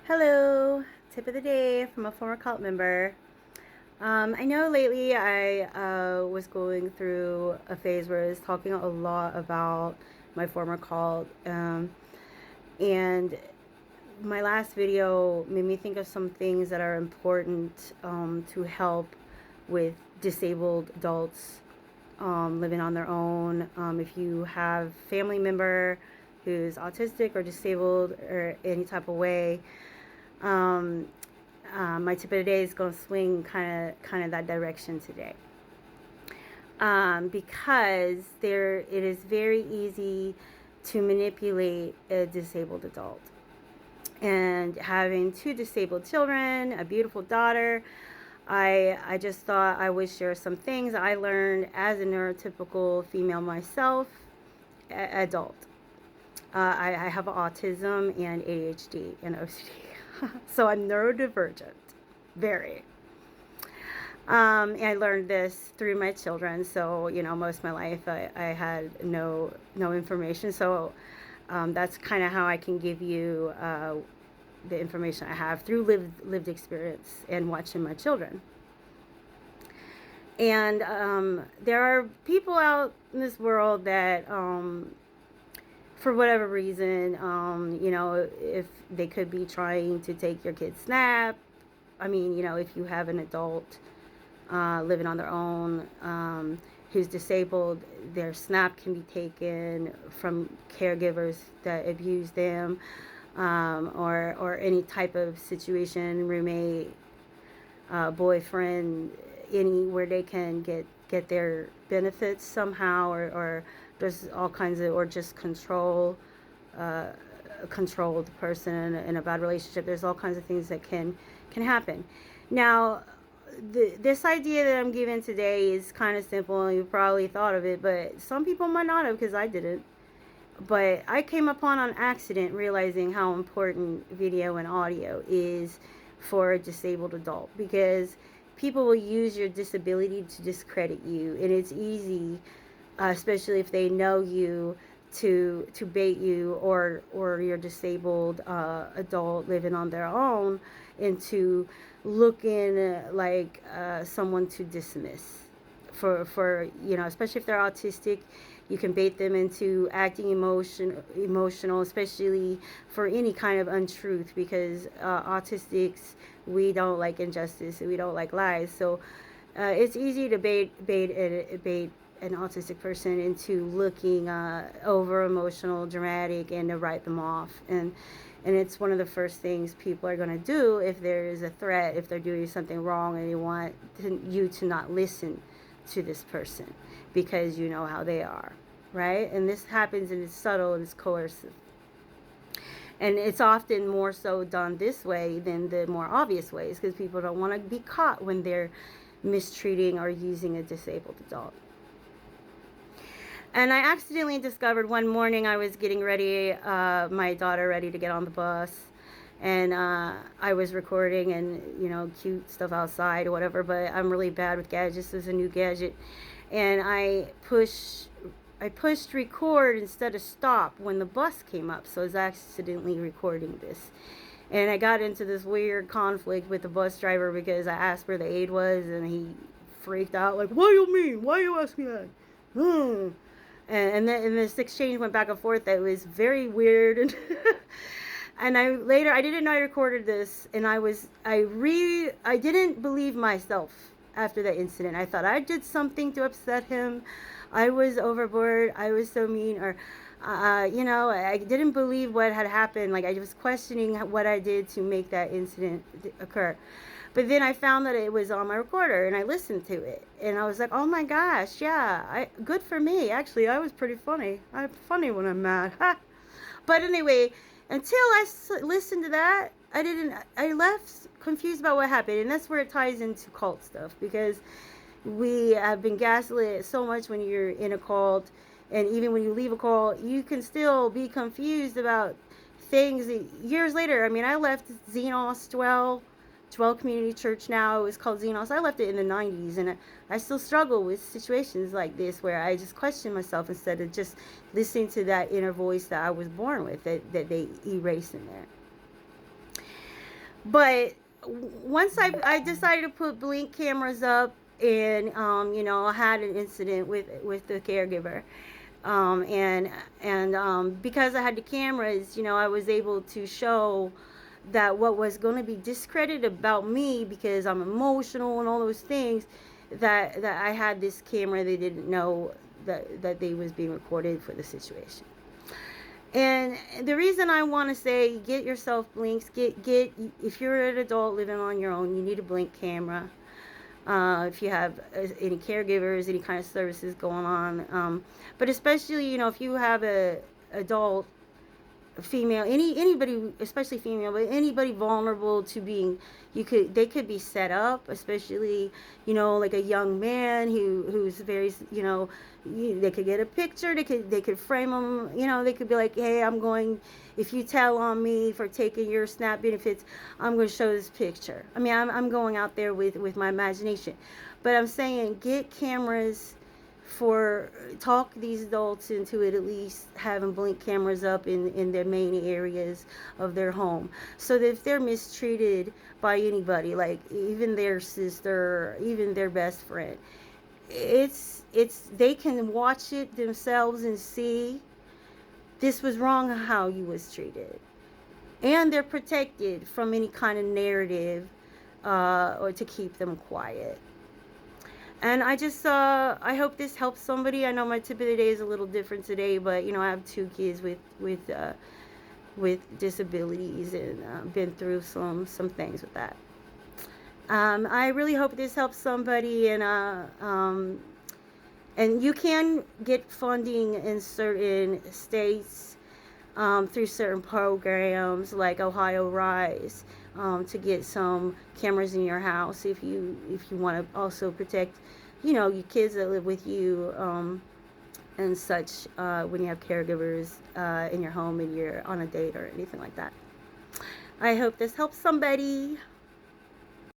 Hello, tip of the day from a former cult member. I know lately I was going through a phase where I was talking a lot about my former cult, and my last video made me think of some things that are important to help with disabled adults living on their own. If you have family member who's autistic or disabled or any type of way, um, my tip of the day is going to swing kind of that direction today, because it is very easy to manipulate a disabled adult. And having two disabled children, a beautiful daughter, I just thought I would share some things I learned as a neurotypical female myself, adult. I have autism and ADHD and OCD. So I'm neurodivergent, very. And I learned this through my children. So most of my life I had no information. So that's kind of how I can give you the information I have through lived experience and watching my children. And there are people out in this world that for whatever reason, if they could be trying to take your kid's snap. I mean, if you have an adult living on their own who's disabled, their snap can be taken from caregivers that abuse them, or any type of situation, roommate, boyfriend, anywhere they can get their benefits somehow, or there's all kinds of, or just control the person in a bad relationship. There's all kinds of things that can happen. Now, this idea that I'm giving today is kind of simple, and you probably thought of it, but some people might not have, because I didn't. But I came upon on accident, realizing how important video and audio is for a disabled adult, because people will use your disability to discredit you, and it's easy, especially if they know you, to bait you, or you're disabled adult living on their own, into looking like someone to dismiss. For especially if they're autistic, you can bait them into acting emotional, especially for any kind of untruth, because autistics, we don't like injustice, we don't like lies. So it's easy to bait an autistic person into looking over emotional, dramatic, and to write them off. And it's one of the first things people are going to do if there is a threat, if they're doing something wrong, and they want you to not listen to this person because you know how they are, right? And this happens, and it's subtle, and it's coercive. And it's often more so done this way than the more obvious ways, because people don't want to be caught when they're mistreating or using a disabled adult. And I accidentally discovered one morning, I was getting ready, my daughter ready to get on the bus, and I was recording, and cute stuff outside or whatever, but I'm really bad with gadgets. This is a new gadget, and I pushed record instead of stop when the bus came up, so I was accidentally recording this. And I got into this weird conflict with the bus driver, because I asked where the aid was, and he freaked out, like, what do you mean? Why you ask me that? And then this exchange went back and forth. That was very weird. And and I didn't know I recorded this, and I didn't believe myself after that incident. I thought I did something to upset him. I was overboard. I was so mean, or I didn't believe what had happened. Like, I was questioning what I did to make that incident occur. But then I found that it was on my recorder, and I listened to it, and I was like, oh my gosh, yeah, good for me. Actually, I was pretty funny. I'm funny when I'm mad. But anyway, until I listened to that, I left confused about what happened. And that's where it ties into cult stuff, because we have been gaslit so much when you're in a cult, and even when you leave a cult, you can still be confused about things years later. I mean, I left Xenos 12 Community Church now. It was called Xenos. I left it in the 90s, and I still struggle with situations like this, where I just question myself instead of just listening to that inner voice that I was born with, that they erase in there. But once I decided to put Blink cameras up, and I had an incident with the caregiver, and because I had the cameras, I was able to show that what was going to be discredited about me because I'm emotional and all those things, that I had this camera. They didn't know that they was being recorded for the situation. And the reason I want to say, get yourself blinks. Get if you're an adult living on your own, you need a Blink camera. If you have any caregivers, any kind of services going on, but especially if you have a adult female, anybody, especially female, but anybody vulnerable to being, they could be set up, especially like a young man who's very, they could get a picture, they could frame them, they could be like, hey, I'm going, if you tell on me for taking your SNAP benefits, I'm going to show this picture. I mean, I'm going out there with my imagination, but I'm saying, get cameras, for talk these adults into it, at least having Blink cameras up in their main areas of their home, so that if they're mistreated by anybody, like even their sister, even their best friend, it's they can watch it themselves and see this was wrong how you was treated, and they're protected from any kind of narrative, or to keep them quiet. And I hope this helps somebody. I know my tip of the day is a little different today, but I have two kids with disabilities, and been through some things with that. I really hope this helps somebody, and you can get funding in certain states, through certain programs like Ohio Rise, to get some cameras in your house, if you want to also protect your kids that live with you, and such, when you have caregivers in your home and you're on a date or anything like that. I hope this helps somebody.